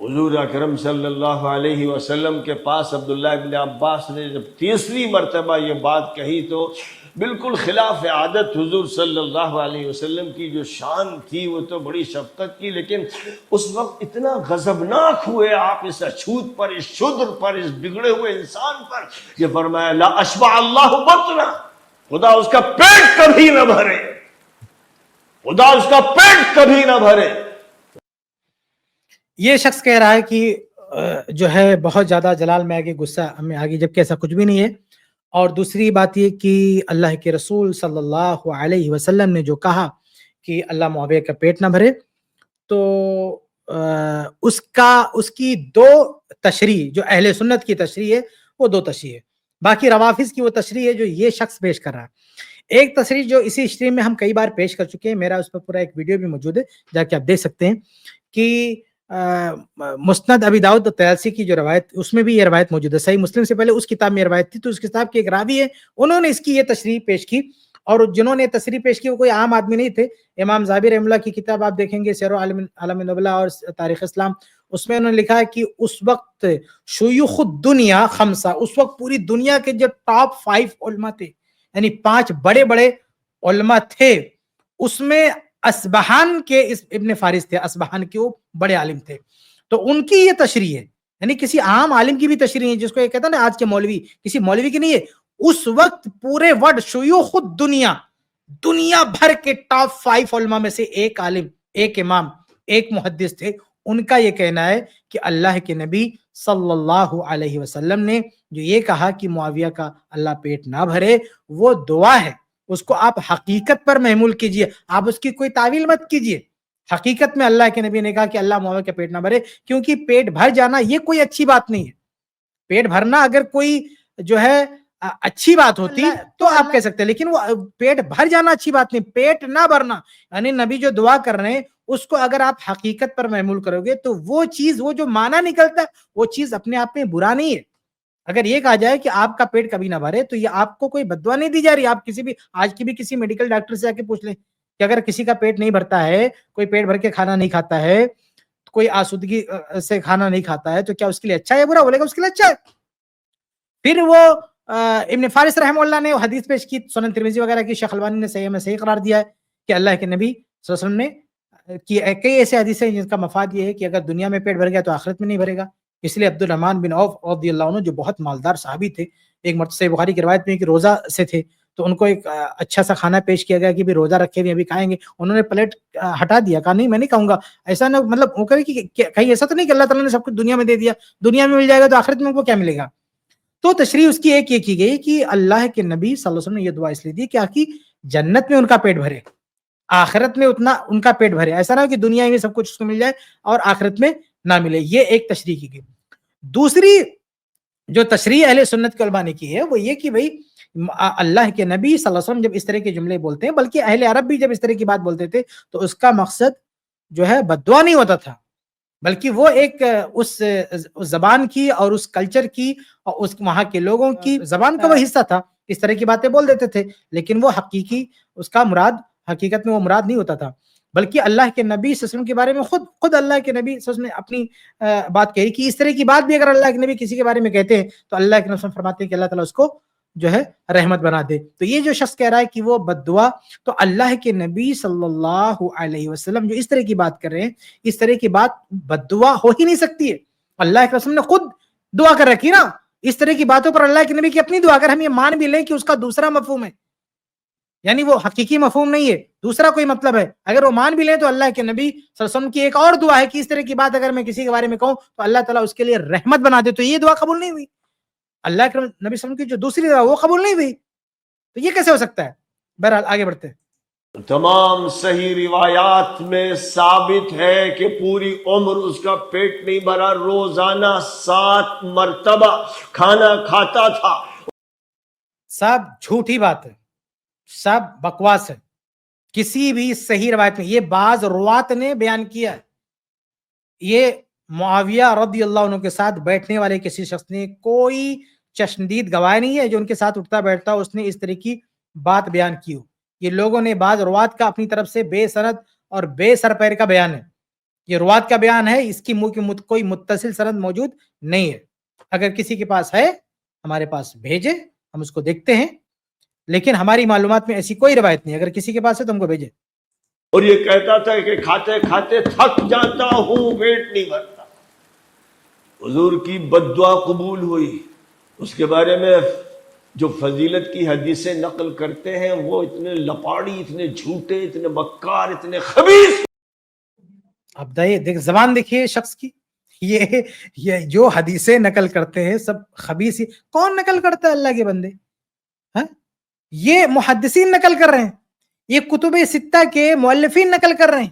حضور اکرم صلی اللہ علیہ وسلم کے پاس عبداللہ ابن عباس نے جب تیسری مرتبہ یہ بات کہی تو بالکل خلاف عادت حضور صلی اللہ علیہ وسلم کی جو شان تھی وہ تو بڑی شفقت کی، لیکن اس وقت اتنا غضبناک ہوئے آپ اس اچھوت پر، اس شدر پر، اس بگڑے ہوئے انسان پر، یہ فرمایا لا اشبع اللہ بطنا، خدا اس کا پیٹ کبھی نہ بھرے، خدا اس کا پیٹ کبھی نہ بھرے۔ یہ شخص کہہ رہا ہے کہ جو ہے بہت زیادہ جلال میں آگے غصہ ہمیں آگے، جبکہ ایسا کچھ بھی نہیں ہے۔ اور دوسری بات یہ کہ اللہ کے رسول صلی اللہ علیہ وسلم نے جو کہا کہ اللہ معاویہ کا پیٹ نہ بھرے، تو اس کی دو تشریح، جو اہل سنت کی تشریح ہے وہ دو تشریح ہے، باقی روافظ کی وہ تشریح ہے جو یہ شخص پیش کر رہا ہے۔ ایک تشریح جو اسی اسٹریم میں ہم کئی بار پیش کر چکے ہیں، میرا اس پر پورا ایک ویڈیو بھی موجود ہے، جا کے آپ دیکھ سکتے ہیں کہ مسند ابی داؤد طیالسی کی جو روایت، اس میں بھی یہ روایت موجود ہے۔ صحیح مسلم سے پہلے اس کتاب میں یہ روایت تھی، تو اس کتاب کے ایک راوی ہے، انہوں نے اس کی یہ تشریح پیش کی، اور جنہوں نے تشریح پیش کی وہ کوئی عام آدمی نہیں تھے۔ امام ذہبی رحمہ اللہ کی کتاب آپ دیکھیں گے سیر اعلام نبلہ اور تاریخ اسلام، اس میں انہوں نے لکھا ہے کہ اس وقت شیوخ الدنیا خمسہ، اس وقت پوری دنیا کے جو ٹاپ 5 علماء تھے، یعنی 5 بڑے بڑے علماء تھے، اس میں اصبہان کے ابن فارس تھے، اصبہان کے وہ بڑے عالم تھے۔ تو ان کی یہ تشریح ہے، یعنی کسی عام عالم کی بھی تشریح ہے، جس کو یہ کہتا ہے نا آج کے مولوی، کسی مولوی کی نہیں ہے۔ اس وقت پورے ورلڈ شیوخ الدنیا، دنیا بھر کے ٹاپ 5 علماء میں سے ایک عالم، ایک امام، ایک محدث تھے، ان کا یہ کہنا ہے کہ اللہ کے نبی صلی اللہ علیہ وسلم نے جو یہ کہا کہ معاویہ کا اللہ پیٹ نہ بھرے، وہ دعا ہے، اس کو آپ حقیقت پر محمول کیجئے، آپ اس کی کوئی تعویل مت کیجئے۔ حقیقت میں اللہ کے نبی نے کہا کہ اللہ معاویہ کا پیٹ نہ بھرے، کیونکہ پیٹ بھر جانا یہ کوئی اچھی بات نہیں ہے۔ پیٹ بھرنا اگر کوئی جو ہے اچھی بات ہوتی تو آپ کہہ سکتے ہیں، لیکن وہ پیٹ بھر جانا اچھی بات نہیں، پیٹ نہ بھرنا، یعنی نبی جو دعا کر رہے ہیں اس کو اگر آپ حقیقت پر محمول کرو گے تو وہ چیز، وہ جو معنی نکلتا ہے وہ چیز اپنے آپ میں برا نہیں ہے۔ اگر یہ کہا جائے کہ آپ کا پیٹ کبھی نہ بھرے تو یہ آپ کو کوئی بددعا نہیں دی جا رہی۔ آپ کسی بھی آج کی بھی کسی میڈیکل ڈاکٹر سے آ کے پوچھ لیں کہ اگر کسی کا پیٹ نہیں بھرتا ہے، کوئی پیٹ بھر کے کھانا نہیں کھاتا ہے، کوئی آسودگی سے کھانا نہیں کھاتا ہے، تو کیا اس کے لیے اچھا ہے یا برا؟ بولے گا اس کے لیے اچھا ہے۔ پھر وہ ابن فارس رحمہ اللہ نے حدیث پیش کی، سنن ترمذی وغیرہ کی، شیخ البانی نے صحیح میں صحیح قرار دیا ہے کہ اللہ کے نبی صلی اللہ علیہ وسلم نے کی کئی ایسے حدیثیں جن کا مفاد یہ ہے کہ اگر دنیا میں پیٹ بھر گیا تو آخرت میں نہیں بھرے گا۔ اس لیے عبد الرحمن بن عوف رضی اللہ عنہ جو بہت مالدار صحابی تھے، ایک مرتبہ صحیح بخاری کی روایت میں کہ روزہ سے تھے، تو ان کو ایک اچھا سا کھانا پیش کیا گیا کہ بھی روزہ رکھے ہوئے ابھی کھائیں گے، انہوں نے پلیٹ ہٹا دیا، کہا نہیں میں نہیں کھاؤں گا۔ ایسا نہ مطلب وہ کہ کہیں ایسا تو نہیں کہ اللہ تعالیٰ نے سب کچھ دنیا میں دے دیا، دنیا میں مل جائے گا تو آخرت میں ان کو کیا ملے گا؟ تو تشریح اس کی ایک یہ کی گئی کہ اللہ کے نبی صلی اللہ علیہ وسلم نے یہ دعا اس لیے دی کہ جنت میں ان کا پیٹ بھرے، آخرت میں اتنا ان کا پیٹ بھرے، ایسا نہ ہو کہ دنیا میں سب کچھ اس کو مل جائے اور آخرت میں نہ ملے۔ یہ ایک تشریح کی گئی۔ دوسری جو تشریح اہل سنت کے علماء نے کی ہے وہ یہ کہ بھئی اللہ کے نبی صلی اللہ علیہ وسلم جب اس طرح کے جملے بولتے ہیں، بلکہ اہل عرب بھی جب اس طرح کی بات بولتے تھے تو اس کا مقصد جو ہے بددعا نہیں ہوتا تھا، بلکہ وہ ایک اس زبان کی اور اس کلچر کی اور اس وہاں کے لوگوں کی زبان کا وہ حصہ تھا، اس طرح کی باتیں بول دیتے تھے، لیکن وہ حقیقی اس کا مراد حقیقت میں وہ مراد نہیں ہوتا تھا۔ بلکہ اللہ کے نبی صلی اللہ علیہ وسلم کے بارے میں خود اللہ کے نبی صلی اللہ علیہ وسلم نے اپنی بات کہی کہ اس طرح کی بات بھی اگر اللہ کے نبی کسی کے بارے میں کہتے ہیں تو اللہ کے نبی فرماتے ہیں کہ اللہ تعالیٰ اس کو جو ہے رحمت بنا دے۔ تو یہ جو شخص کہہ رہا ہے کہ وہ بددعا، تو اللہ کے نبی صلی اللہ علیہ وسلم جو اس طرح کی بات کر رہے ہیں، اس طرح کی بات بددعا ہو ہی نہیں سکتی ہے۔ اللہ کے رسول نے خود دعا کر رکھی نا، اس طرح کی باتوں پر اللہ کے نبی کی اپنی دعا، اگر ہم یہ مان بھی لیں کہ اس کا دوسرا مفہوم ہے، یعنی وہ حقیقی مفہوم نہیں ہے، دوسرا کوئی مطلب ہے، اگر وہ مان بھی لیں تو اللہ کے نبی صلی اللہ علیہ وسلم کی ایک اور دعا ہے کہ اس طرح کی بات اگر میں کسی کے بارے میں کہوں تو اللہ تعالیٰ اس کے لیے رحمت بنا دے، تو یہ دعا قبول نہیں ہوئی۔ اللہ کے نبی صلی اللہ علیہ وسلم کی جو دوسری دعا وہ قبول نہیں ہوئی، تو یہ کیسے ہو سکتا ہے؟ بہرحال آگے بڑھتے ہیں۔ تمام صحیح روایات میں ثابت ہے کہ پوری عمر اس کا پیٹ نہیں بھرا، روزانہ 7 مرتبہ کھانا کھاتا تھا۔ سب جھوٹی بات ہے، سب بکواس ہے، کسی بھی صحیح روایت میں یہ بعض روات نے بیان کیا ہے۔ یہ معاویہ رضی اللہ عنہ کے ساتھ بیٹھنے والے کسی شخص نے کوئی چشمدید گواہ نہیں ہے جو ان کے ساتھ اٹھتا بیٹھتا اس نے اس طرح کی بات بیان کی ہو۔ یہ لوگوں نے بعض روات کا اپنی طرف سے بے سند اور بے سر پیر کا بیان ہے۔ یہ روات کا بیان ہے, اس کی منہ کی کوئی متصل سند موجود نہیں ہے. اگر کسی کے پاس ہے ہمارے پاس بھیجے, ہم اس کو دیکھتے ہیں, لیکن ہماری معلومات میں ایسی کوئی روایت نہیں. اگر کسی کے پاس ہے تو ہم کو بھیجے. اور یہ کہتا تھا کہ کھاتے کھاتے تھک جاتا ہوں, پیٹ نہیں بھرتا. حضور کی بد دعا قبول ہوئی. اس کے بارے میں جو فضیلت کی حدیثیں نقل کرتے ہیں وہ اتنے لپاڑی, اتنے جھوٹے, اتنے مکار, اتنے خبیث. اب دیکھ زبان دیکھیے شخص کی, یہ جو حدیثیں نقل کرتے ہیں سب خبیث ہی. کون نقل کرتا ہے؟ اللہ کے بندے. ہاں, یہ محدثین نقل کر رہے ہیں, یہ کتب ستہ کے مؤلفین نقل کر رہے ہیں,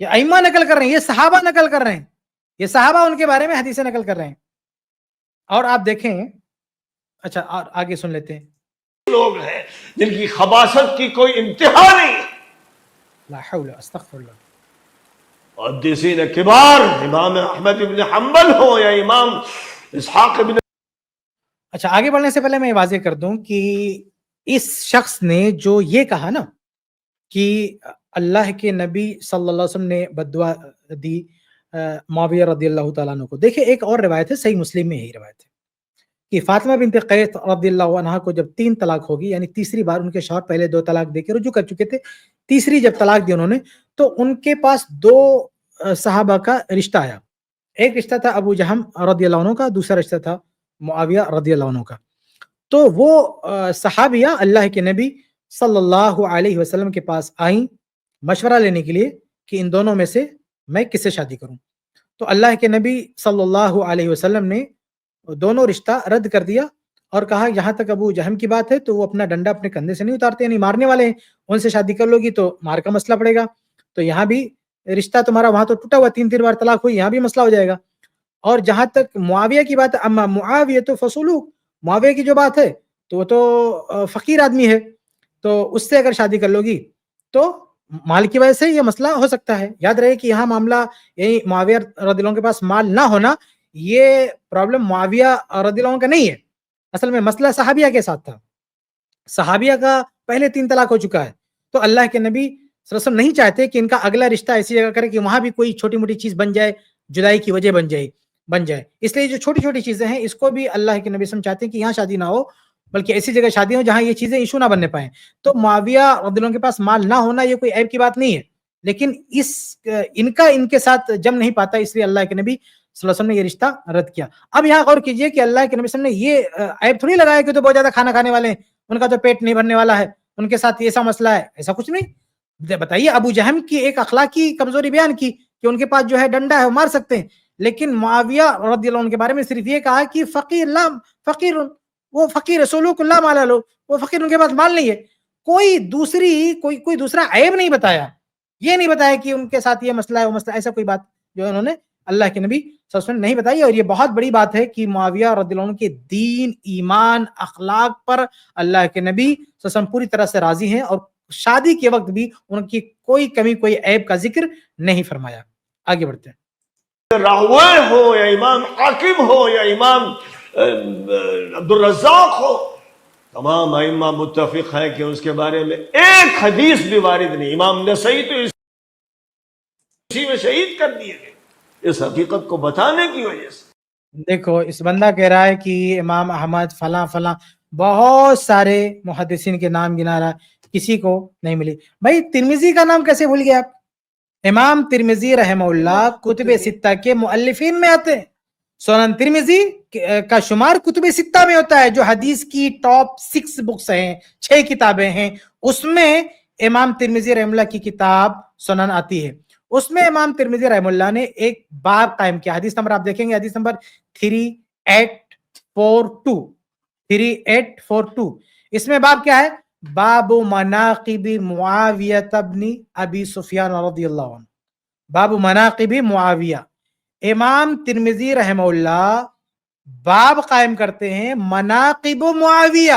یہ ائمہ نقل کر رہے ہیں, یہ صحابہ نقل کر رہے ہیں, یہ صحابہ ان کے بارے میں حدیثیں نقل کر رہے ہیں. اور آپ دیکھیں, اچھا اور آگے سن لیتے ہیں. لوگ ہیں جن کی خباثت کی کوئی انتہا نہیں. لا حول استغفر اللہ. محدثین کبار, امام احمد بن حنبل ہو یا امام اسحاق بن. اچھا آگے بڑھنے سے پہلے میں یہ واضح کر دوں کہ اس شخص نے جو یہ کہا نا کہ اللہ کے نبی صلی اللہ علیہ وسلم نے بددعا دی معاویہ رضی اللہ تعالیٰ عنہ کو. دیکھیں ایک اور روایت ہے, صحیح مسلم میں یہی روایت ہے کہ فاطمہ بنت قیس رضی اللہ عنہا کو جب 3 طلاق ہوگی, یعنی تیسری بار, ان کے شوہر پہلے 2 طلاق دے کے رجوع کر چکے تھے, تیسری جب طلاق دی انہوں نے تو ان کے پاس 2 صحابہ کا رشتہ آیا. ایک رشتہ تھا ابو جہم رضی اللہ عنہ کا, دوسرا رشتہ تھا معاویہ رضی اللہ عنہ کا. تو وہ صحابیہ اللہ کے نبی صلی اللہ علیہ وسلم کے پاس آئیں مشورہ لینے کے لیے کہ ان دونوں میں سے میں کس سے شادی کروں. تو اللہ کے نبی صلی اللہ علیہ وسلم نے دونوں رشتہ رد کر دیا اور کہا یہاں تک ابو جہم کی بات ہے تو وہ اپنا ڈنڈا اپنے کندھے سے نہیں اتارتے, یعنی مارنے والے ہیں, ان سے شادی کر لو گی تو مار کا مسئلہ پڑے گا. تو یہاں بھی رشتہ تمہارا وہاں تو ٹوٹا ہوا, 3 بار طلاق ہوئی, یہاں بھی مسئلہ ہو جائے گا. اور جہاں تک معاویہ کی بات ہے, اما معاویہ تو فصولو, معاویہ کی جو بات ہے تو وہ تو فقیر آدمی ہے, تو اس سے اگر شادی کر لو گی تو مال کی وجہ سے یہ مسئلہ ہو سکتا ہے. یاد رہے کہ یہاں معاملہ یعنی معاویہ رضی اللہ عنہ کے پاس مال نہ ہونا, یہ پرابلم معاویہ رضی اللہ عنہ کا نہیں ہے, اصل میں مسئلہ صحابیہ کے ساتھ تھا. صحابیہ کا پہلے 3 طلاق ہو چکا ہے, تو اللہ کے نبی صلی اللہ علیہ وسلم نہیں چاہتے کہ ان کا اگلا رشتہ ایسی جگہ کرے کہ وہاں بھی کوئی چھوٹی موٹی چیز بن جائے, جدائی کی وجہ بن جائے. اس لیے جو چھوٹی چھوٹی چیزیں ہیں اس کو بھی اللہ کے نبی صلی اللہ علیہ وسلم چاہتے ہیں کہ یہاں شادی نہ ہو, بلکہ ایسی جگہ شادی ہو جہاں یہ چیزیں ایشو نہ بننے پائیں. تو معاویہ رضی اللہ عنہ کے پاس مال نہ ہونا یہ کوئی عیب کی بات نہیں ہے, لیکن ان کے ساتھ جم نہیں پاتا, اس لیے اللہ کے نبی صلی اللہ علیہ وسلم نے یہ رشتہ رد کیا. اب یہاں غور کیجئے کہ اللہ کے نبی صلی اللہ علیہ وسلم نے یہ عیب تھوڑی لگایا کہ تو بہت زیادہ کھانا کھانے والے ہیں, ان کا تو پیٹ نہیں بھرنے والا ہے, ان کے ساتھ ایسا مسئلہ ہے, ایسا کچھ نہیں. بتائیے, ابو جہم کی ایک اخلاقی کمزوری بیان کی کہ ان کے پاس جو ہے ڈنڈا ہے وہ مار سکتے ہیں, لیکن معاویہ رضی اللہ عنہ کے بارے میں صرف یہ کہا کہ فقیر وہ فقیر ہے, سلوک اللہ مال لو, وہ فقیر, ان کے پاس مال نہیں ہے. کوئی دوسرا عیب نہیں بتایا, یہ نہیں بتایا کہ ان کے ساتھ یہ مسئلہ ہے وہ مسئلہ, ایسا کوئی بات جو انہوں نے اللہ کے نبی صلی اللہ علیہ وسلم نہیں بتائی. اور یہ بہت بڑی بات ہے کہ معاویہ رضی اللہ عنہ کے دین, ایمان, اخلاق پر اللہ کے نبی صلی اللہ علیہ وسلم پوری طرح سے راضی ہیں, اور شادی کے وقت بھی ان کی کوئی کمی, کوئی عیب کا ذکر نہیں فرمایا. آگے بڑھتے ہیں. راہوی ہو یا امام حاکم ہو یا امام عبد الرزاق ہو, تمام ائمہ متفق ہیں کہ اس کے بارے میں ایک حدیث بھی وارد نہیں. امام نسائی تو اسی میں شہید کر دیے گئے اس حقیقت کو بتانے کی وجہ سے. دیکھو اس بندہ کہہ رہا ہے کہ امام احمد فلاں فلاں, بہت سارے محدثین کے نام گنا رہا ہے, کسی کو نہیں ملی. بھائی ترمذی کا نام کیسے بھول گئے آپ؟ امام ترمذی رحمہ اللہ کتب ستہ کے مؤلفین میں آتے ہیں. سنن ترمذی کا شمار کتب ستہ میں ہوتا ہے, جو حدیث کی ٹاپ 6 بکس ہیں, 6 کتابیں ہیں, اس میں امام ترمذی رحمہ اللہ کی کتاب سنن آتی ہے. اس میں امام ترمذی رحمہ اللہ نے ایک باب قائم کیا, حدیث نمبر آپ دیکھیں گے, حدیث نمبر 3842. اس میں باب کیا ہے؟ باب مناقب معاویہ ابن ابی سفیان رضی اللہ عنہ. باب مناقب معاویہ. امام ترمذی رحمہ اللہ باب قائم کرتے ہیں مناقب معاویہ.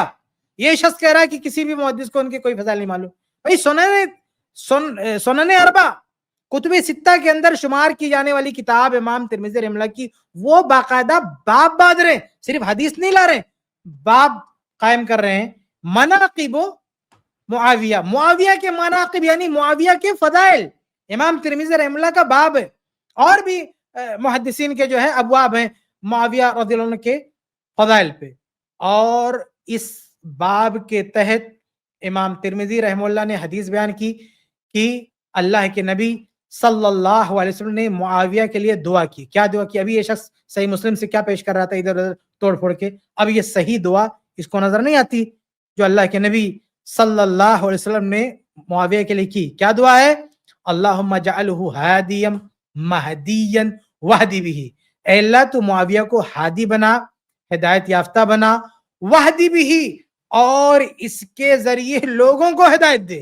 یہ شخص کہہ رہا ہے کہ کسی بھی محدث کو ان کے کوئی فضائل نہیں معلوم. بھائی سنن اربع کتب ستہ کے اندر شمار کی جانے والی کتاب امام ترمذی رحمہ اللہ کی, وہ باقاعدہ باب باندھ رہے ہیں, صرف حدیث نہیں لا رہے, باب قائم کر رہے ہیں. مناقب معاویہ, معاویہ کے مناقب یعنی معاویہ کے فضائل, امام ترمذی رحمہ اللہ کا باب ہے، اور بھی محدثین کے جو ہے ابواب ہیں معاویہ رضی اللہ عنہ کے فضائل پہ، اور اس باب کے تحت امام ترمذی رحمہ اللہ نے حدیث بیان کی کہ اللہ کے نبی صلی اللہ علیہ وسلم نے معاویہ کے لیے دعا کی. کیا دعا کی؟ ابھی یہ شخص صحیح مسلم سے کیا پیش کر رہا تھا ادھر ادھر توڑ پھوڑ کے، اب یہ صحیح دعا اس کو نظر نہیں آتی جو اللہ کے نبی صلی اللہ علیہ وسلم نے معاویہ کے لیے کی. کیا دعا ہے؟ اللہم جعلہ ہادیا مہدیا وہدی بہ، اے اللہ تو معاویہ کو ہادی بنا، ہدایت یافتہ بنا، وہدی بہ، اور اس کے ذریعے لوگوں کو ہدایت دے.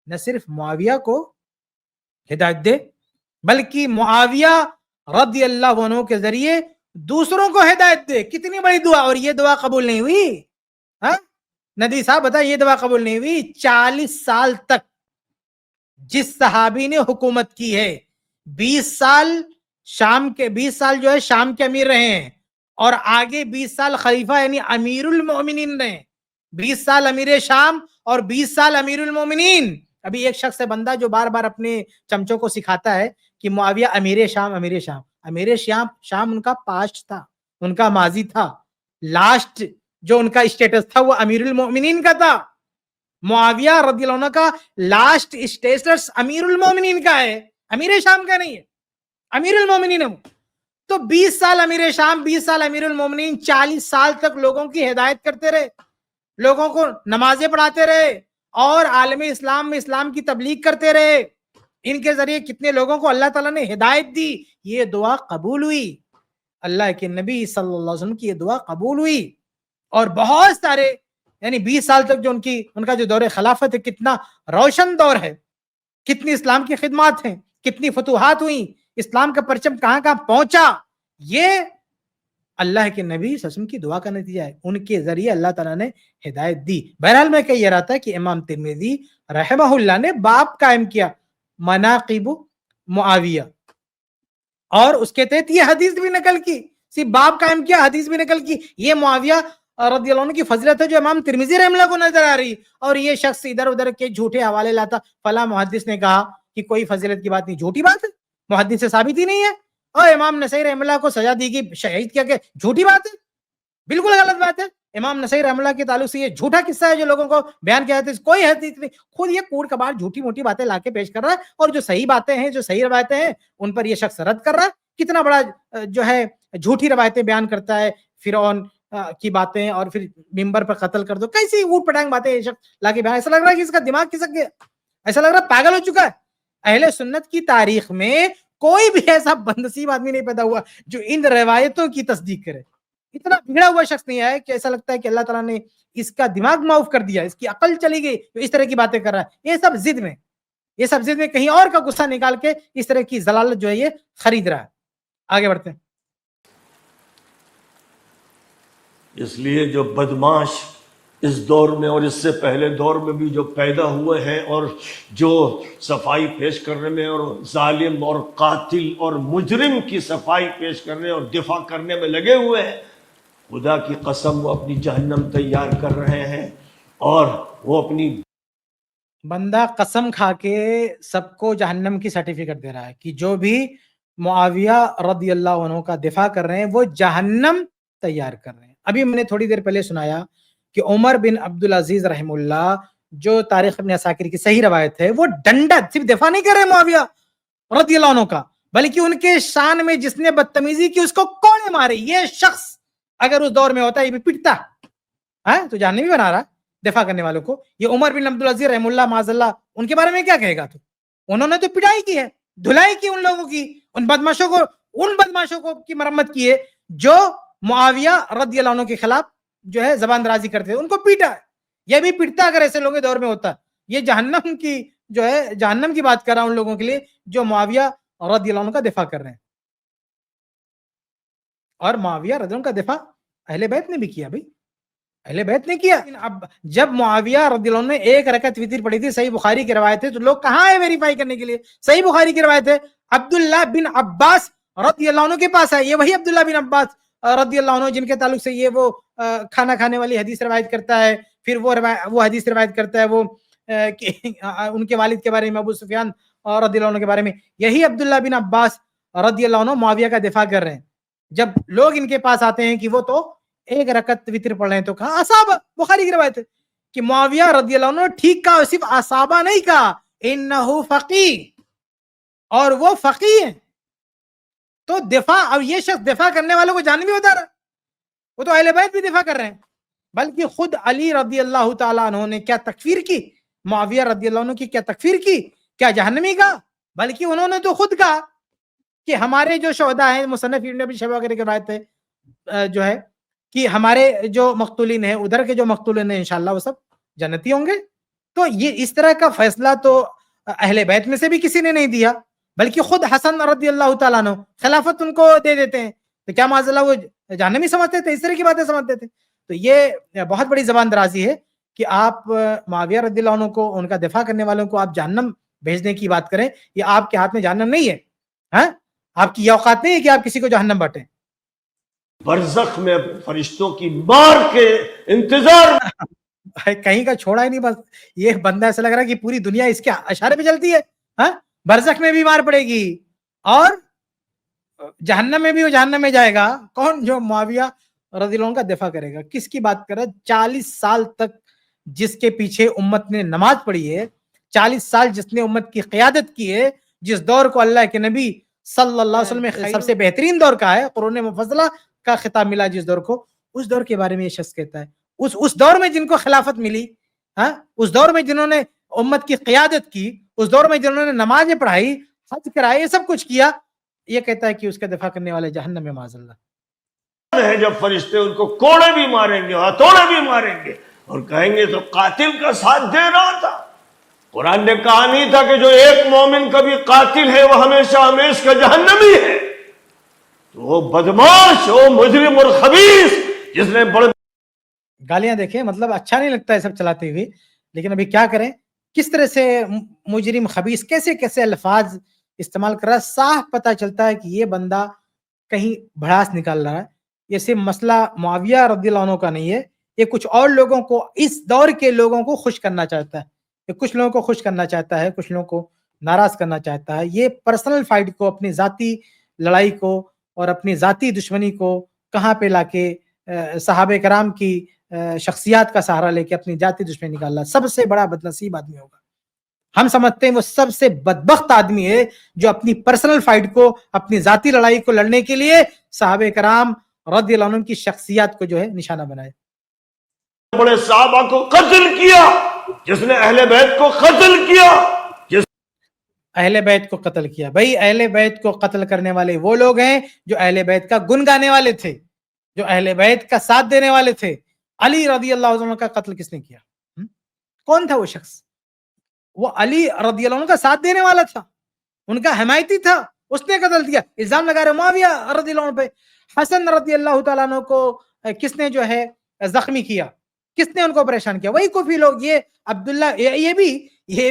نہ صرف معاویہ کو ہدایت دے بلکہ معاویہ رضی اللہ عنہ کے ذریعے دوسروں کو ہدایت دے. کتنی بڑی دعا! اور یہ دعا قبول نہیں ہوئی. ہاں ندی صاحب بتا، یہ دعا قبول نہیں ہوئی. 40 سال تک جس صحابی نے حکومت کی ہے، 20 سال شام کے 20 سال جو ہے شام کے امیر رہے ہیں، اور آگے 20 سال خلیفہ یعنی امیر المؤمنین رہے. 20 سال امیر شام اور 20 سال امیر المؤمنین. ابھی ایک شخص ہے بندہ جو بار بار اپنے چمچوں کو سکھاتا ہے کہ معاویہ امیر شام امیر شام. امیر شام ان کا پاسٹ تھا، ان کا ماضی تھا. لاسٹ جو ان کا اسٹیٹس تھا وہ امیر المؤمنین کا تھا. معاویہ رضی اللہ عنہ کا لاسٹ اسٹیٹس امیر المؤمنین کا ہے، امیر شام کا نہیں ہے، امیر المؤمنین ہے. تو 20 سال امیر شام، 20 سال امیر المؤمنین، 40 سال تک لوگوں کی ہدایت کرتے رہے، لوگوں کو نمازیں پڑھاتے رہے، اور عالم اسلام میں اسلام کی تبلیغ کرتے رہے. ان کے ذریعے کتنے لوگوں کو اللہ تعالیٰ نے ہدایت دی. یہ دعا قبول ہوئی، اللہ کے نبی صلی اللہ علیہ وسلم کی یہ دعا قبول ہوئی. اور بہت سارے یعنی 20 سال تک جو ان کا جو دور خلافت ہے، کتنا روشن دور ہے، کتنی اسلام کی خدمات ہیں، کتنی فتوحات ہوئیں، اسلام کا پرچم کہاں کہاں پہنچا. یہ اللہ کے نبی صلی اللہ علیہ وسلم کی دعا کا نتیجہ ہے. ان کے ذریعے اللہ تعالیٰ نے ہدایت دی. بہرحال میں کہہ رہا تھا کہ امام ترمذی رحمہ اللہ نے باب قائم کیا مناقب معاویہ، اور اس کے تحت یہ حدیث بھی نقل کی. صرف باب قائم کیا، حدیث بھی نقل کی. یہ معاویہ رضی اللہ عنہ کی فضیلت ہے جو امام ترمذی رحمہ اللہ کو نظر آ رہی، اور یہ شخص ادھر ادھر کے جھوٹے حوالے لاتا. فلاں محدث نے کہا کہ کوئی فضیلت کی بات نہیں، جھوٹی بات ہے، محدث سے ثابت ہی نہیں ہے. اور امام نسائی رحمہ اللہ کو سزا دی گئی شہید کیا کہ جھوٹی بات ہے، بالکل غلط بات ہے. امام نسائی رحمہ اللہ کے تعلق سے یہ جھوٹا قصہ ہے جو لوگوں کو بیان کیا جاتا ہے، کوئی حدیث نہیں. خود یہ کوڑ کباڑ جھوٹی موٹی باتیں لا کے پیش کر رہا ہے، اور جو صحیح باتیں ہیں، جو صحیح روایتیں ہیں، ان پر یہ شخص رد کر رہا ہے. کتنا بڑا جو ہے جھوٹی روایتیں بیان کرتا ہے، فرعون کی باتیں، اور پھر ممبر پر قتل کر دو، کیسی اوٹ پٹانگ باتیں یہ شخص لا کے بیان. ایسا لگ رہا ہے کہ اس کا دماغ کھسک گیا، ایسا لگ رہا ہے پاگل ہو چکا ہے. اہل سنت کی تاریخ میں کوئی بھی ایسا بندنصیب آدمی نہیں پیدا ہوا جو ان روایتوں کی تصدیق کرے. اتنا بگڑا ہوا شخص نہیں ہے کہ ایسا لگتا ہے کہ اللہ تعالیٰ نے اس کا دماغ معاف کر دیا، اس کی عقل چلی گئی جو اس طرح کی باتیں کر رہا ہے. یہ سب ضد میں کہیں اور کا غصہ نکال کے اس طرح کی ضلالت جو ہے یہ خرید رہا ہے. آگے بڑھتے ہیں. اس لیے جو بدماش اس دور میں اور اس سے پہلے دور میں بھی جو پیدا ہوئے ہیں، اور جو صفائی پیش کرنے میں اور ظالم اور قاتل اور مجرم کی صفائی پیش کرنے اور دفاع کرنے میں لگے ہوئے ہیں، خدا کی قسم وہ اپنی جہنم تیار کر رہے ہیں. اور وہ اپنی بندہ قسم کھا کے سب کو جہنم کی سرٹیفکیٹ دے رہا ہے کہ جو بھی معاویہ رضی اللہ عنہ کا دفاع کر رہے ہیں وہ جہنم تیار کر رہے ہیں. ابھی میں نے تھوڑی دیر پہلے سنایا کہ عمر بن عبدالعزیز رحم اللہ، جو تاریخ ابن عساکر کی صحیح روایت ہے، وہ ڈنڈا صرف دفاع نہیں کر رہے معاویہ رضی اللہ عنہ کا، بلکہ ان کے شان میں جس نے بدتمیزی کی اس کو کوڑے مارے. یہ شخص اگر اس دور میں ہوتا یہ بھی پٹتا تو جہنمی بنا رہا دفاع کرنے والوں کو. یہ عمر بن عبدالعزیز رحم اللہ معاذ اللہ، ان کے بارے میں کیا کہے گا؟ تو انہوں نے تو پٹائی کی ہے، دھلائی کی ان لوگوں کی، ان بدماشوں کو کی مرمت کی ہے جو معاویہ رضی اللہ عنہ کے خلاف جو ہے زبان درازی کرتے ہیں، ان کو پیٹا ہے. یہ بھی پٹتا اگر ایسے لوگوں کے دور میں ہوتا. یہ جہنم کی جو ہے جہنم کی بات کر رہا ہوں ان لوگوں کے لیے جو معاویہ رضی اللہ عنہ کا دفاع کر رہے ہیں. اور معاویہ رضی اللہ عنہ کا دفاع اہل بیت نے بھی کیا، بھائی اہل بیت نے کیا. اب جب معاویہ رضی اللہ عنہ نے ایک رکعت وتر پڑھی تھی، صحیح بخاری کی روایت ہے، تو لوگ کہاں ہے ویریفائی کرنے کے لیے؟ صحیح بخاری کی روایت ہے، عبداللہ بن عباس رضی اللہ عنہ کے پاس ہے. یہ وہی عبداللہ بن عباس رضی اللہ عنہ جن کے تعلق سے یہ وہ کھانا کھانے والی حدیث روایت کرتا ہے. پھر وہ حدیث روایت کرتا ہے وہ کہ ان کے والد کے بارے میں ابو سفیان رضی اللہ عنہ کے بارے میں. یہی عبداللہ بن عباس رضی اللہ عنہ معاویہ کا دفاع کر رہے ہیں. جب لوگ ان کے پاس آتے ہیں کہ وہ تو ایک رکعت وتر پڑھ رہے ہیں, تو کہا اصحابہ, بخاری کی روایت ہے کہ معاویہ رضی اللہ عنہ ٹھیک کہا, صرف اصحابہ نہیں کہا, انہ فقیہ, اور وہ فقیہ ہیں. تو دفاع, اب یہ شخص دفاع کرنے والوں کو جہنمی بتا رہا ہے, وہ تو اہل بیت بھی دفاع کر رہے ہیں. بلکہ خود علی رضی اللہ تعالیٰ عنہ نے کیا تکفیر کی, معاویہ رضی اللہ عنہ کی کیا تکفیر کی, کیا جہنمی کہا, بلکہ انہوں نے تو خود کہا کہ ہمارے جو شہداء ہیں, مصنف ابن ابی شیبہ وغیرہ کی روایت ہے جو ہے کہ ہمارے جو مقتولین ہیں, ادھر کے جو مقتولین ہیں انشاءاللہ وہ سب جنتی ہوں گے. تو یہ اس طرح کا فیصلہ تو اہل بیت میں سے بھی کسی نے نہیں دیا, بلکہ خود حسن رضی اللہ تعالیٰ عنہ خلافت ان کو دے دیتے ہیں. تو کیا معاذ اللہ وہ جہنمی سمجھتے تھے, اس طرح کی باتیں سمجھتے تھے. تو یہ بہت بڑی زبان درازی ہے کہ آپ معاویہ رضی اللہ عنہ کو, ان کا دفاع کرنے والوں کو آپ جہنم بھیجنے کی بات کریں. یہ آپ کے ہاتھ میں جہنم نہیں ہے, ہاں, آپ کی یہ اوقات نہیں ہے کہ آپ کسی کو جہنم بانٹیں. برزخ میں فرشتوں کی مار کے انتظار میں کہیں کا چھوڑا ہی نہیں, بس یہ بندہ ایسا لگ رہا ہے کہ پوری دنیا اس کے اشارے پہ چلتی ہے. ہاں, برزخ میں بھی مار پڑے گی اور جہنم میں بھی وہ جہنم میں جائے گا. کون؟ جو معاویہ رضی اللہ عنہ کا دفاع کرے گا. کس کی بات کر رہا ہے؟ 40 سال تک جس کے پیچھے امت نے نماز پڑھی ہے, 40 سال جس نے امت کی قیادت کی ہے, جس دور کو اللہ کے نبی صلی اللہ علیہ وسلم سب سے بہترین دور کا ہے, قرون مفضلہ کا خطاب ملا جس دور کو, اس دور کے بارے میں یہ شخص کہتا ہے, اس دور میں جن کو خلافت ملی, ہاں, اس دور میں جنہوں نے امت کی قیادت کی, اس دور میں جنہوں نے نمازیں پڑھائی, حج کرائے, یہ سب کچھ کیا, یہ کہتا ہے کہ اس کا دفاع کرنے والے جہنم میں معاذ اللہ. ہے جب فرشتے ان کو کوڑے بھی ماریں گے, ہتھوڑے بھی ماریں گے, اور کہیں گے تو قاتل کا ساتھ دے رہا تھا. قرآن نے کہا نہیں تھا کہ جو ایک مومن کا بھی قاتل ہے وہ ہمیشہ ہمیشہ جہنمی ہے. تو وہ بدماش, وہ مجرم اور خبیث جس نے بڑے گالیاں دیکھیں, مطلب اچھا نہیں لگتا ہے سب چلاتے ہوئے, لیکن ابھی کیا کریں, کس طرح سے مجرم خبیث کیسے کیسے الفاظ استعمال کر رہا ہے. صاف پتہ چلتا ہے کہ یہ بندہ کہیں بھڑاس نکال رہا ہے. یہ صرف مسئلہ معاویہ رضی اللہ عنہ کا نہیں ہے, یہ کچھ اور لوگوں کو, اس دور کے لوگوں کو خوش کرنا چاہتا ہے. یہ کچھ لوگوں کو خوش کرنا چاہتا ہے, کچھ لوگوں کو ناراض کرنا چاہتا ہے. یہ پرسنل فائٹ کو, اپنی ذاتی لڑائی کو اور اپنی ذاتی دشمنی کو کہاں پہ لا کے صحابہ کرام کی شخصیات کا سہارا لے کے اپنی ذاتی دشمنی نکال رہا. سب سے بڑا بدنصیب آدمی ہوگا, ہم سمجھتے ہیں وہ سب سے بدبخت آدمی ہے جو اپنی پرسنل فائٹ کو, اپنی ذاتی لڑائی کو لڑنے کے لیے صحابہ کرام رضی اللہ عنہ کی شخصیات کو جو ہے نشانہ بنائے. بڑے صحابہ کو قتل کیا, جس نے اہل بیت کو قتل کیا, جس اہل بیت کو قتل کیا. بھائی اہل بیت کو قتل کرنے والے وہ لوگ ہیں جو اہل بیت کا گن گانے والے تھے, جو اہل بیت کا ساتھ دینے والے تھے. علی رضی اللہ عنہ کا قتل کس نے کیا؟ کون تھا وہ شخص؟ وہ علی رضی اللہ عنہ کا ساتھ دینے والا تھا, ان کا حمایتی تھا, اس نے قتل کیا. الزام لگا رہے معاویہ رضی اللہ عنہ پہ. حسن رضی اللہ تعالیٰ عنہ کو کس نے جو ہے زخمی کیا, کس نے ان کو پریشان کیا؟ وہی کوفی لوگ. یہ عبداللہ, یہ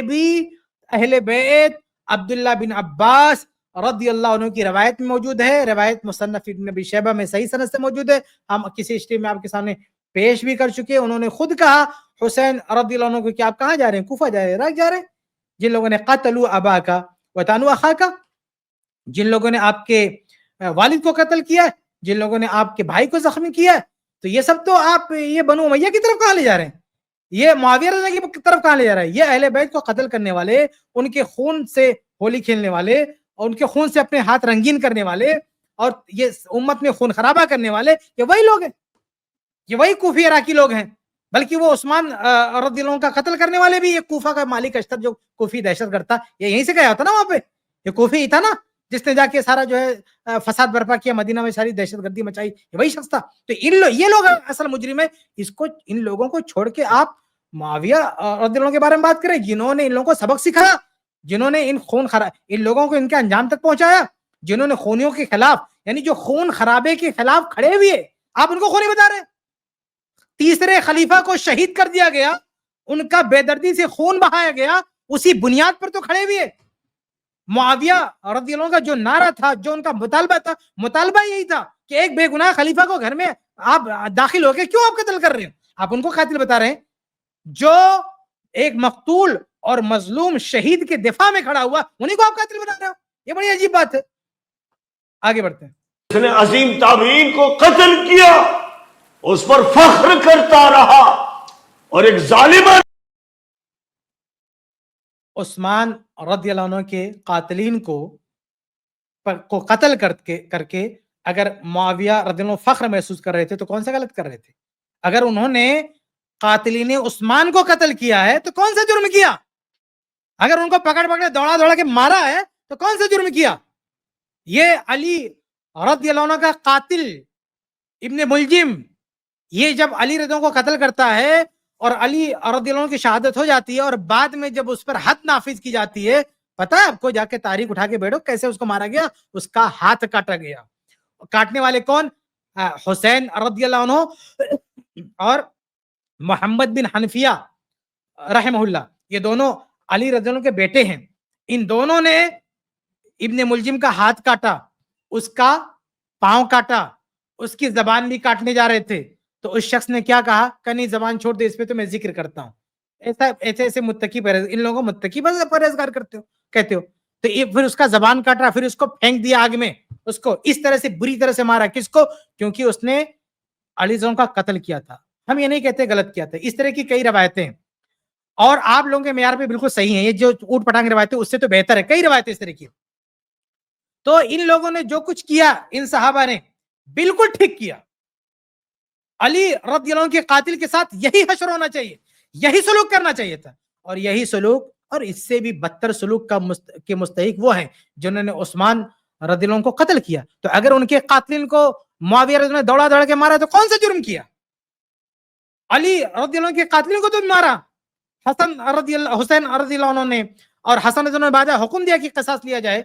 بھی اہل بیت عبداللہ بن عباس رضی اللہ عنہ کی روایت میں موجود ہے. روایت مصنف ابن ابی شیبہ میں صحیح سند سے موجود ہے, ہم کسی اسٹریم میں آپ کے سامنے پیش بھی کر چکے. انہوں نے خود کہا حسین رضی اللہ عنہ کو کہ آپ کہاں جا رہے ہیں؟ کوفہ جا رہے ہیں, عراق جا رہے ہیں. جن لوگوں نے قتلوا اباکا وطعنوا اخاکا, جن لوگوں نے آپ کے والد کو قتل کیا ہے, جن لوگوں نے آپ کے بھائی کو زخمی کیا ہے, تو یہ سب تو آپ یہ بنو امیہ کی طرف کہاں لے جا رہے ہیں؟ یہ معاویہ رضی اللہ کی طرف کہاں لے جا رہا ہے؟ یہ اہل بیت کو قتل کرنے والے, ان کے خون سے ہولی کھیلنے والے, اور ان کے خون سے اپنے ہاتھ رنگین کرنے والے, اور یہ امت میں خون خرابہ کرنے والے, یہ وہی لوگ ہیں, یہ وہی کوفی عراقی لوگ ہیں. بلکہ وہ عثمان رضی اللہ عنہ کا قتل کرنے والے بھی ایک کوفہ کا مالک اشتر جو کوفی دہشت گرد تھا, یہ یہیں سے گیا ہوتا نا وہاں پہ, یہ کوفی ہی تھا نا جس نے جا کے سارا جو ہے فساد برپا کیا, مدینہ میں ساری دہشت گردی مچائی, یہ وہی شخص تھا. تو یہ لوگ اصل مجرم ہے. ان لوگوں کو چھوڑ کے آپ معاویہ رضی اللہ عنہ کے بارے میں بات کریں, جنہوں نے ان لوگوں کو سبق سکھایا, جنہوں نے ان لوگوں کو ان کے انجام تک پہنچایا, جنہوں نے خونیوں کے خلاف, یعنی جو خون خرابے کے خلاف کھڑے ہوئے, آپ ان کو خونی بتا رہے ہیں. تیسرے خلیفہ کو شہید کر دیا گیا, ان کا بے دردی سے خون بہایا گیا, اسی بنیاد پر تو کھڑے ہوئے. معاویہ رضی اللہ عنہ کا جو نعرہ تھا, جو ان کا مطالبہ تھا, مطالبہ یہی تھا کہ ایک بے گناہ خلیفہ کو گھر میں آپ داخل ہو کے کیوں آپ قتل کر رہے ہیں؟ آپ ان کو قاتل بتا رہے ہیں جو ایک مقتول اور مظلوم شہید کے دفاع میں کھڑا ہوا, انہیں کو آپ قاتل بنا رہے ہو. یہ بڑی عجیب بات ہے. آگے بڑھتے ہیں. اس نے عظیم تابعین کو قتل کیا, اس پر فخر کرتا رہا, اور ایک ظالم عثمان رضی اللہ عنہ کے قاتلین کو قتل کر کے اگر معاویہ رضی اللہ عنہ فخر محسوس کر رہے تھے تو کون سا غلط کر رہے تھے؟ اگر انہوں نے قاتلین عثمان کو قتل کیا ہے تو کون سا جرم کیا؟ اگر ان کو پکڑ دوڑا کے مارا ہے تو کون سا جرم کیا؟ یہ علی رضی اللہ عنہ کا قاتل ابن ملجم, یہ جب علی رضی اللہ عنہ کو قتل کرتا ہے اور علی رضی اللہ عنہ کی شہادت ہو جاتی ہے, اور بعد میں جب اس پر حد نافذ کی جاتی ہے, پتہ ہے آپ کو, جا کے تاریخ اٹھا کے بیٹھو کیسے اس کو مارا گیا. اس کا ہاتھ کاٹا گیا. کاٹنے والے کون؟ حسین رضی اللہ عنہ اور محمد بن حنفیہ رحمہ اللہ, یہ دونوں علی رضی اللہ عنہ کے بیٹے ہیں. ان دونوں نے ابن ملجم کا ہاتھ کاٹا, اس کا پاؤں کاٹا, اس کی زبان بھی کاٹنے جا رہے تھے. تو اس شخص نے کیا کہا کہ نہیں زبان چھوڑ دے, اس پہ تو میں ذکر کرتا ہوں. ایسے متقی پرہیز, ان لوگوں کو متقی پرہیزگار کہتے ہو. تو یہ پھر اس کا زبان کاٹا, پھر اس کو پھینک دیا آگ میں, اس کو اس طرح سے بری طرح سے مارا. کس کو؟ کیونکہ اس نے علی کا قتل کیا تھا. ہم یہ نہیں کہتے غلط کیا تھا. اس طرح کی کئی روایتیں ہیں, اور آپ لوگوں کے معیار پہ بالکل صحیح ہیں. یہ جو اوٹ پٹانگ روایتیں اس سے تو بہتر ہے, کئی روایتیں اس طرح کی. تو ان لوگوں نے جو کچھ کیا, ان صحابہ نے بالکل ٹھیک کیا. علی رضی اللہ عنہ کے قاتل کے ساتھ یہی حشر ہونا چاہیے, یہی سلوک کرنا چاہیے تھا. اور یہی سلوک اور اس سے بھی بدتر سلوک کے مستحق وہ ہیں جنہوں نے عثمان رضی اللہ عنہ کو قتل کیا. تو اگر ان کے قاتلین کو معاویہ رضی اللہ عنہ نے دوڑا کے مارا تو کون سا جرم کیا؟ علی رضی اللہ عنہ کے قاتلین کو تو مارا, حسین رضی اللہ عنہ نے, اور حسن رضی اللہ عنہ نے بعد حکم دیا کہ قصاص لیا جائے,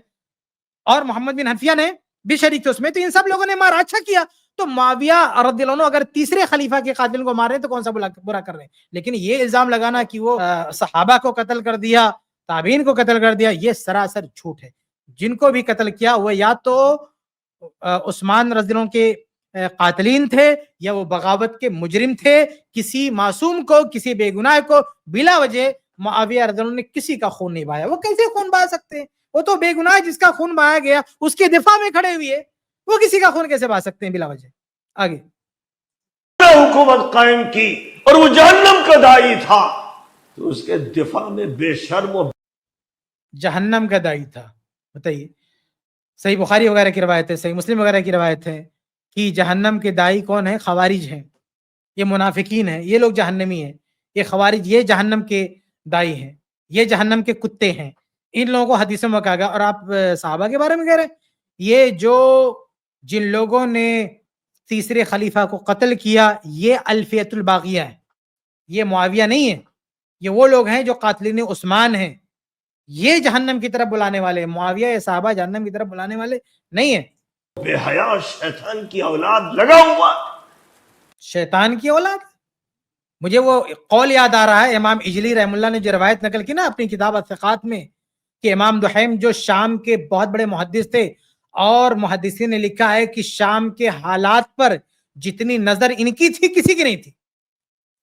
اور محمد بن حنفیہ نے بھی شریک تھے اس میں. تو ان سب لوگوں نے مارا, اچھا کیا. تو معاویہ رضی اللہ عنہ اگر تیسرے خلیفہ کے قاتل کو مار رہے ہیں تو کون سا برا کر رہے ہیں. لیکن یہ الزام لگانا کہ وہ صحابہ کو قتل کر دیا, تابعین کو قتل کر دیا, یہ سراسر جھوٹ ہے. جن کو بھی قتل کیا وہ یا تو عثمان رضی اللہ عنہ کے قاتلین تھے یا وہ بغاوت کے مجرم تھے. کسی معصوم کو, کسی بے گناہ کو بلا وجہ معاویہ رضی اللہ عنہ نے کسی کا خون نہیں بہایا. وہ کیسے خون بہا سکتے ہیں؟ وہ تو بے گناہ, جس کا خون بہایا گیا اس کے دفاع میں کھڑے ہوئے, وہ کسی کا خون کیسے بہا سکتے ہیں بلا وجہ؟ آگے حکومت قائم کی اور وہ جہنم کا داعی تھا, تو اس کے دفاع میں بے شرم و جہنم کا داعی تھا. بتائیے, صحیح بخاری وغیرہ کی روایت ہے, صحیح مسلم وغیرہ کی روایت ہے کہ جہنم کے داعی کون ہے؟ خوارج ہیں, یہ منافقین ہیں, یہ لوگ جہنمی ہیں. یہ خوارج, یہ جہنم کے داعی ہیں, یہ جہنم کے کتے ہیں. ان لوگوں کو حدیثوں میں کہا گیا. اور آپ صحابہ کے بارے میں کہہ رہے ہیں, یہ جو جن لوگوں نے تیسرے خلیفہ کو قتل کیا یہ الفیت الباغیہ ہے, یہ معاویہ نہیں ہے. یہ وہ لوگ ہیں جو قاتلین عثمان ہیں, یہ جہنم کی طرف بلانے والے. معاویہ یا صحابہ جہنم کی طرف بلانے والے نہیں ہیں. بے حیا شیطان کی اولاد لگا ہوا. شیطان کی اولاد, مجھے وہ قول یاد آ رہا ہے امام اجلی رحم اللہ نے جو روایت نقل کی نا اپنی کتاب الثقات میں, کہ امام دحیم جو شام کے بہت بڑے محدث تھے, اور محدثین نے لکھا ہے کہ شام کے حالات پر جتنی نظر ان کی تھی کسی کی نہیں تھی.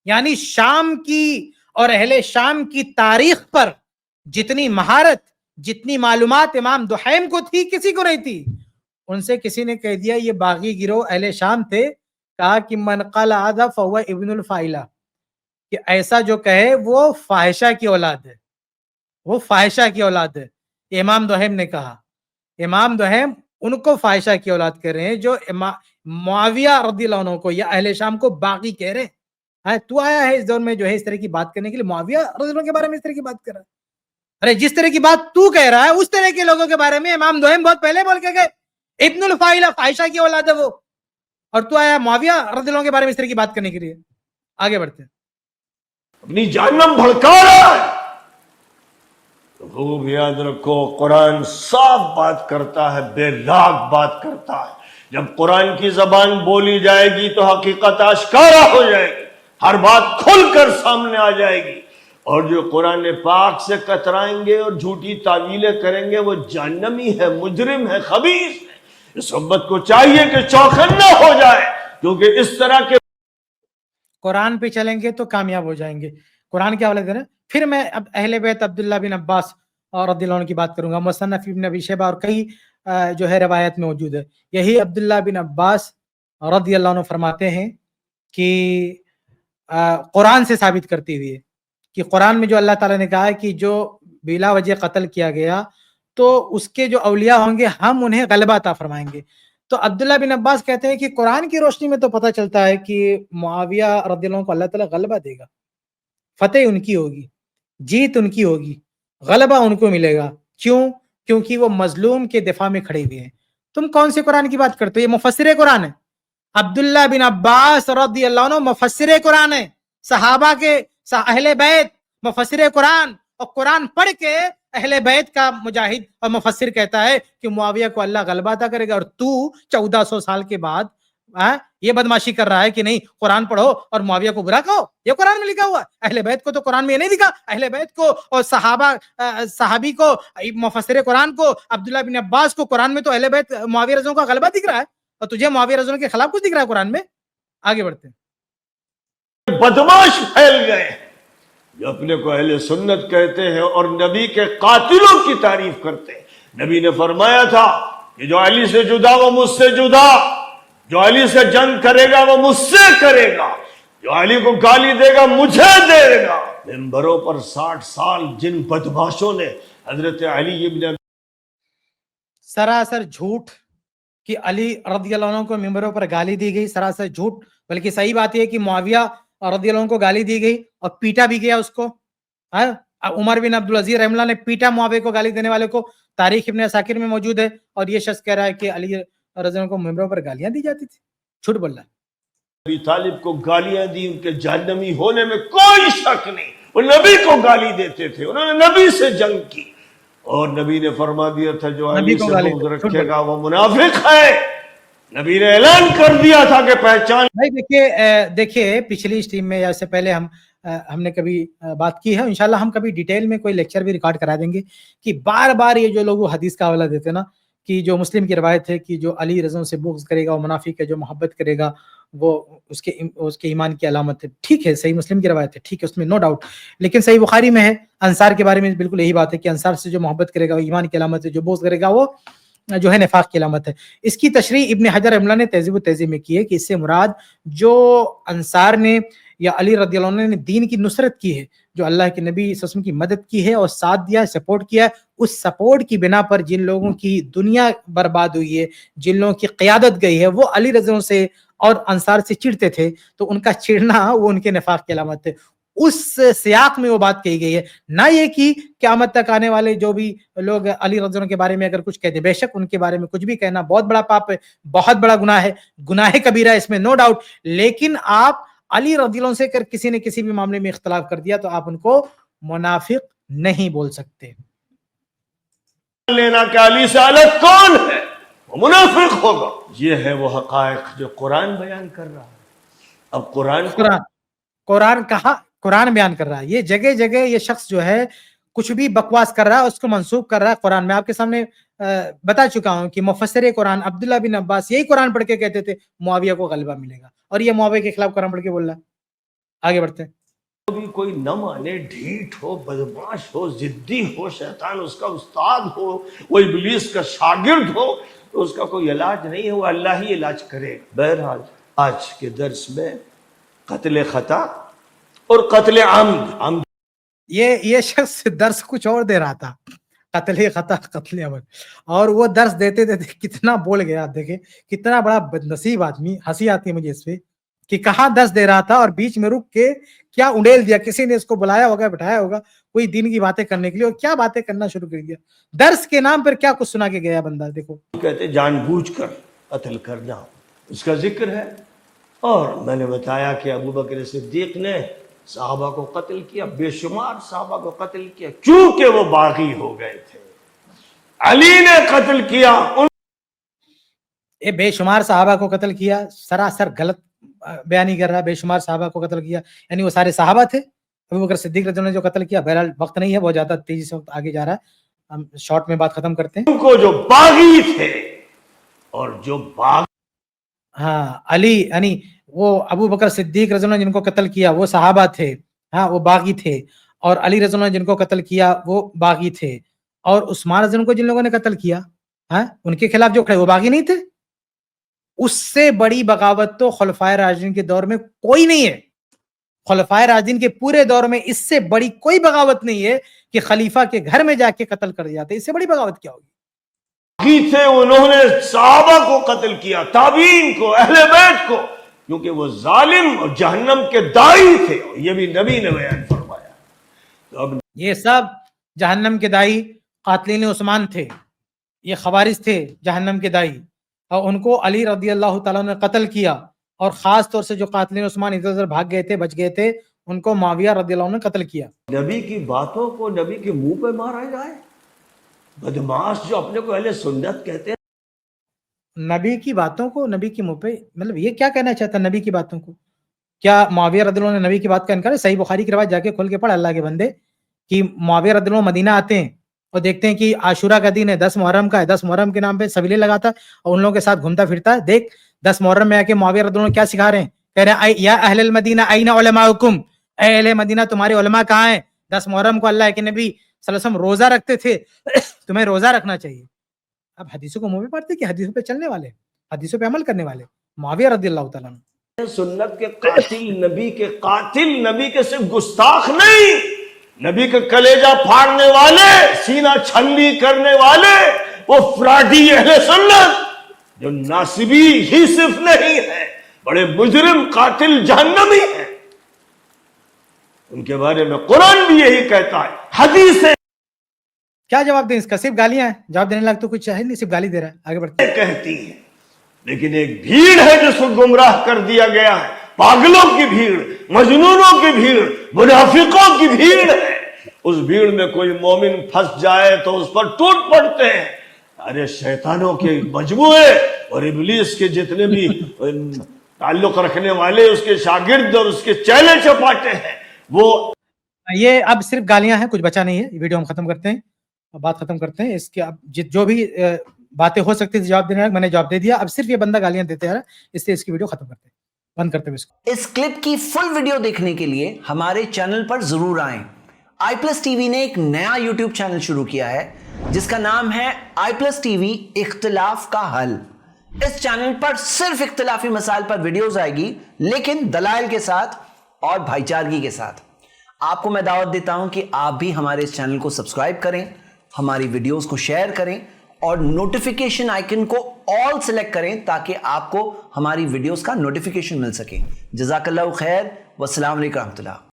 یعنی شام کی اور اہل شام کی تاریخ پر جتنی مہارت, جتنی معلومات امام دحیم کو تھی کسی کو نہیں تھی. ان سے کسی نے کہہ دیا یہ باغی گروہ اہل شام تھے, کہا کہ من قال هذا فهو ابن الفائلہ, کہ ایسا جو کہے وہ فاحشہ کی اولاد ہے, وہ فاحشہ کی اولاد ہے. یہ امام دحیم نے کہا. امام دحیم ان کو فاحشہ کی اولاد کہہ رہے ہیں جو معاویہ رضی اللہ عنہ کو یا اہل شام کو باغی کہہ رہے ہیں. تو آیا ہے اس دور میں جو ہے اس طرح کی بات کرنے کے لیے, معاویہ رضی اللہ عنہ کے بارے میں اس طرح کی بات کر رہا ہے. ارے جس طرح کی بات تو کہہ رہا ہے اس طرح کے لوگوں کے بارے میں امام دحیم بہت پہلے بول کے گئے, ابن الفائلہ, فاحشہ کی اولاد ہے وہ. اور تو آیا معاویہ رضی اللہ عنہ کے بارے میں اس طرح کی بات کرنے کے لیے. آگے بڑھتے ہیں. اپنی جہنم بھڑکا رہا ہے. خوب یاد رکھو, قرآن صاف بات کرتا ہے, بے لاگ بات کرتا ہے. جب قرآن کی زبان بولی جائے گی تو حقیقت آشکارا ہو جائے گی, ہر بات کھل کر سامنے آ جائے گی. اور جو قرآن پاک سے کترائیں گے اور جھوٹی تعویلیں کریں گے وہ جہنمی ہے, مجرم ہے, خبیث ہے. اس امت کو چاہیے کہ چوکنا ہو جائے, کیونکہ اس طرح کے قرآن پہ چلیں گے تو کامیاب ہو جائیں گے. قرآن کے حوالے دے رہے ہیں. پھر میں اب اہل بیت عبداللہ بن عباس اور رضی اللہ عنہ کی بات کروں گا. مصنف ابن ابی شیبہ اور کئی جو ہے روایت میں موجود ہے. یہی عبداللہ بن عباس رضی اللہ عنہ فرماتے ہیں کہ قرآن سے ثابت کرتی ہوئی ہے کہ قرآن میں جو اللہ تعالیٰ نے کہا ہے کہ جو بلا وجہ قتل کیا گیا تو اس کے جو اولیاء ہوں گے ہم انہیں غلبہ عطا فرمائیں گے. تو عبداللہ بن عباس کہتے ہیں کہ قرآن کی روشنی میں تو پتہ چلتا ہے کہ معاویہ رضی اللہ عنہ کو اللہ تعالیٰ غلبہ دے گا, فتح ان کی ہوگی, جیت ان کی ہوگی, غلبہ ان کو ملے گا. کیوں؟ کیونکہ وہ مظلوم کے دفاع میں کھڑے ہوئے ہیں. تم کون سے قرآن کی بات کرتے ہو؟ یہ مفسر قرآن ہے. عبداللہ بن عباس رضی اللہ عنہ مفسر قرآن ہے, صحابہ کے اہل بیت مفسر قرآن, اور قرآن پڑھ کے اہل بیت کا مجاہد اور مفسر کہتا ہے کہ معاویہ کو اللہ غلبہ عطا کرے گا. اور تو 1400 سال کے بعد یہ بدماشی کر رہا ہے کہ نہیں قرآن پڑھو اور معاویہ کو برا کہو. یہ قرآن میں لکھا ہوا ہے. اہل بیت کو تو قرآن میں یہ نہیں لکھا. اہل بیت کو اور صحابی کو, مفسر قرآن کو, عبداللہ بن عباس کو قرآن میں تو اہل بیت معاویہ رضی اللہ عنہ کا غلبہ دکھ رہا ہے, اور تجھے معاویہ رضی اللہ عنہ کے خلاف کچھ دکھ رہا ہے قرآن میں. آگے بڑھتے ہیں. بدماش پھیل گئے جو اپنے کو اہل سنت کہتے ہیں اور نبی کے قاتلوں کی تعریف کرتے ہیں. نبی نے فرمایا تھا کہ جو علی سے جدا وہ مجھ سے جدا, جو علی سے جنگ کرے گا وہ مجھ سے کرے گا, جو علی کو گالی دے گا مجھے دے گا. ممبروں پر 60 سال جن بدماشوں نے حضرت علی ابن سراسر جھوٹ کہ علی رضی اللہ عنہ کو ممبروں پر گالی دی گئی, سراسر جھوٹ. بلکہ صحیح بات یہ ہے کہ معاویہ رضی اللہ عنہ کو گالی دی گئی اور پیٹا بھی گیا اس کو. عمر بن عبدالعزیز رحمہ اللہ نے پیٹا معاویہ کو گالی دینے والے کو. تاریخ ابن عساکر میں موجود ہے. اور یہ شخص کہہ رہا ہے کہ علی رضی اللہ عنہ کو ممبروں پر گالیاں دی جاتی تھی. جھوٹ بول رہا ہے. ابی طالب کو گالیاں دی, ان کے جہنمی ہونے میں کوئی شک نہیں. وہ نبی کو گالی دیتے تھے, انہوں نے نبی سے جنگ کی, اور نبی نے فرما دیا تھا جو علی سے بغض رکھے گا وہ منافق ہے. نبی نے اعلان کر دیا تھا کہ پہچان. بھائی دیکھیے پچھلی اسٹریم میں یا اس سے پہلے ہم نے کبھی بات کی ہے, انشاءاللہ ہم کبھی ڈیٹیل میں کوئی لیکچر بھی ریکارڈ کرا دیں گے کہ بار بار یہ جو لوگ حدیث کا حوالہ دیتے ہیں نا کہ جو مسلم کی روایت ہے کہ جو علی رضی اللہ عنہ سے بغض کرے گا وہ منافق ہے, جو محبت کرے گا وہ اس کے ایمان کی علامت ہے. ٹھیک ہے, صحیح مسلم کی روایت ہے, ٹھیک ہے, اس میں نو ڈاؤٹ. لیکن صحیح بخاری میں ہے انصار کے بارے میں بالکل یہی بات ہے کہ انصار سے جو محبت کرے گا وہ ایمان کی علامت ہے, جو بغض کرے گا وہ جو ہے نفاق کی علامت ہے. اس کی تشریح ابن حجر رحمہ اللہ نے تہذیب و تہذیب میں کی ہے کہ اس سے مراد جو انصار نے یا علی رضی اللہ عنہ نے دین کی نصرت کی ہے, جو اللہ کے نبی صلی اللہ علیہ وسلم کی مدد کی ہے اور ساتھ دیا, سپورٹ کیا ہے, اس سپورٹ کی بنا پر جن لوگوں کی دنیا برباد ہوئی ہے, جن لوگوں کی قیادت گئی ہے, وہ علی رضی اللہ عنہ سے اور انصار سے چڑھتے تھے, تو ان کا چڑھنا وہ ان کے نفاق کی علامت ہے. اس سیاق میں وہ بات کہی گئی ہے, نہ یہ کہ قیامت تک آنے والے جو بھی لوگ علی رضی اللہ عنہ کے بارے میں اگر کچھ کہتے, بے شک ان کے بارے میں کچھ بھی کہنا بہت بڑا پاپ ہے, بہت بڑا گناہ ہے, گناہ کبیرہ ہے, اس میں نو ڈاؤٹ. لیکن آپ علی رضی اللہ عنہ سے اگر کسی نے کسی بھی معاملے میں اختلاف کر دیا تو آپ ان کو منافق نہیں بول سکتے. لینا کہ علی سے الگ کون ہے وہ منافق ہوگا. یہ ہے وہ حقائق جو قرآن بیان کر رہا ہے. اب قرآن کہا قرآن بیان کر رہا ہے. یہ جگہ جگہ یہ شخص جو ہے کچھ بھی بکواس کر رہا ہے, اس کو منسوب کر رہا ہے قرآن. میں آپ کے سامنے بتا چکا ہوں کہ مفسر قرآن عبداللہ بن عباس یہی قرآن پڑھ کے کہتے تھے معاویہ کو غلبہ ملے گا, اور یہ معاویہ کے خلاف قرآن پڑھ کے بول رہا ہے. آگے بڑھتے ہیں. کبھی کوئی نہ مانے, ڈھیٹ ہو, بدماش ہو, ضدی ہو, شیطان اس کا استاد ہو, وہ ابلیس کا شاگرد ہو, تو اس کا کوئی علاج نہیں ہے, وہ اللہ ہی علاج کرے. بہرحال آج کے درس میں قتل خطا اور قتل عمد. یہ شخص درس کچھ اور دے رہا تھا, قتل خطا قتل عمد, اور وہ درس دیتے دیتے کتنا بول گیا. دیکھیں کتنا بڑا بدنصیب آدمی. ہنسی آتی ہے مجھے اس پہ کہ کہاں درس دے رہا تھا اور بیچ میں رک کے کیا انڈیل دیا, کسی نے اس کو بلایا ہوگا, بٹھایا ہوگا کوئی دین کی باتیں کرنے کے لیے, اور کیا باتیں کرنا شروع کر دیا. درس کے نام پر کیا کچھ سنا کے گیا بندہ. دیکھو کہتے جان بوجھ کر قتل کرنا, اس کا ذکر ہے. اور میں نے بتایا کہ ابو بکر صدیق نے صحابہ کو قتل کیا, بے شمار صحابہ کو قتل کیا, کیونکہ وہ باغی ہو گئے تھے. علی نے قتل کیا, بے شمار صحابہ کو قتل کیا, سراسر غلط بیانی کر رہا. بے شمار صحابہ کو قتل کیا یعنی وہ سارے صحابہ تھے. ابو بکر صدیق رضی اللہ عنہ نے جو قتل کیا, بہرحال وقت نہیں ہے, بہت زیادہ تیزی سے وقت آگے جا رہا ہے, ہم شارٹ میں بات ختم کرتے ہیں. ان کو جو باغی تھے اور جو علی یعنی وہ ابو بکر صدیق رضی اللہ عنہ جن کو قتل کیا وہ صحابہ تھے, ہاں وہ باغی تھے, اور علی رضی اللہ عنہ نے جن کو قتل کیا وہ باغی تھے, اور عثمان رضی اللہ عنہ کو جن لوگوں نے قتل کیا ہاں ان کے خلاف جو کھڑے وہ باغی نہیں تھے. اس سے بڑی بغاوت تو خلفائے راشدین کے دور میں کوئی نہیں ہے. خلفائے راشدین کے پورے دور میں اس سے بڑی کوئی بغاوت نہیں ہے کہ خلیفہ کے گھر میں جا کے قتل کر جاتے. اس سے بڑی بغاوت کیا ہوگی؟ باغی تھے, انہوں نے صحابہ کو قتل کیا, تابعین کو, اہل بیت کو, کیونکہ وہ ظالم اور جہنم کے داعی تھے. یہ بھی نبی نے بیان فرمایا. تو اب یہ سب جہنم کے دائی قاتلین عثمان تھے, یہ خوارج تھے جہنم کے دائی, اور ان کو علی رضی اللہ تعالیٰ نے قتل کیا, اور خاص طور سے جو قاتلین عثمان ادھر ادھر بھاگ گئے تھے, بچ گئے تھے, ان کو معاویہ رضی اللہ عنہ نے قتل کیا. نبی کی باتوں کو نبی کے منہ پہ مارا جائے. بدماش جو اپنے کو اہل سنت کہتے ہیں, نبی کی باتوں کو نبی کے منہ پہ, مطلب یہ کیا کہنا چاہتا ہے نبی کی باتوں کو؟ کیا معاویہ رضی اللہ عنہ نے نبی کی بات کا انکار ہے؟ صحیح بخاری کی روایت جا کے کھول کے پڑھ اللہ کے بندے, کہ معاویہ رضی اللہ عنہ مدینہ آتے ہیں اور دیکھتے ہیں کہ عاشورہ کا دن ہے, 10 محرم کا ہے, 10 محرم کے نام پہ سبیلے لگاتا ہے اور ان لوگوں کے ساتھ گھومتا پھرتا ہے. دیکھ 10 محرم میں آ کے معاویہ رضی اللہ عنہ کیا سکھا رہے ہیں, کہہ رہے ہیں یا اہل المدینہ این علماؤکم, اے اہل مدینہ تمہارے علماء کہاں ہیں؟ 10 محرم کو اللہ کے نبی صلی اللہ علیہ وسلم روزہ رکھتے تھے, تمہیں روزہ رکھنا چاہیے. اب حدیثوں کو منہ پہ پڑھتے کہ حدیثوں پہ چلنے والے, حدیثوں پہ عمل کرنے والے معاویہ رضی اللہ تعالیٰ عنہ. سنت کے قاتل, نبی کے قاتل, نبی کے صرف گستاخ نہیں, نبی کا کلیجہ پھاڑنے والے, سینہ چھلنی کرنے والے, وہ فراڈی اہل سنت جو ناصبی ہی صرف نہیں ہے, بڑے مجرم قاتل جہنمی ہیں. ان کے بارے میں قرآن بھی یہی کہتا ہے, حدیث کیا جواب دیں اس کا؟ صرف گالیاں ہیں, جواب دینے لگ تو کچھ ہے نہیں, صرف گالی دے رہا ہے. آگے بڑھتے ہیں. کہتی ہیں, لیکن ایک بھیڑ ہے جس کو گمراہ کر دیا گیا ہے, پاگلوں کی بھیڑ, مجنونوں کی بھیڑ, منافقوں کی بھیڑ ہے. اس بھیڑ میں کوئی مومن پھنس جائے تو اس پر ٹوٹ پڑتے ہیں. ارے شیطانوں کے مجموعے اور ابلیس کے جتنے بھی تعلق رکھنے والے, اس کے شاگرد اور اس کے چیلے چپاٹے ہیں, وہ یہ اب صرف گالیاں ہیں, کچھ بچا نہیں ہے. ویڈیو ہم ختم کرتے ہیں, بات ختم کرتے ہیں. اس کے اب جو بھی باتیں ہو سکتی تھی جواب دینے, میں نے جواب دے دیا. اب صرف یہ بندہ گالیاں دیتے ہیں, اس لیے اس کی ویڈیو ختم کرتے ہیں, بند کرتے ہیں اس کو. اس کلپ کی فل ویڈیو دیکھنے کے لیے ہمارے چینل پر ضرور آئیں. آئی پلس ٹی وی نے ایک نیا یوٹیوب چینل شروع کیا ہے جس کا نام ہے آئی پلس ٹی وی اختلاف کا حل. اس چینل پر صرف اختلافی مسائل پر ویڈیوز آئے گی, لیکن دلائل کے ساتھ اور بھائی چارگی کے ساتھ. آپ کو میں دعوت دیتا ہوں کہ آپ بھی ہمارے اس چینل کو سبسکرائب کریں, ہماری ویڈیوز کو شیئر کریں اور نوٹیفیکیشن آئیکن کو آل سلیکٹ کریں تاکہ آپ کو ہماری ویڈیوز کا نوٹیفیکیشن مل سکے. جزاک اللہ خیر, والسلام علیکم ورحمۃ اللہ.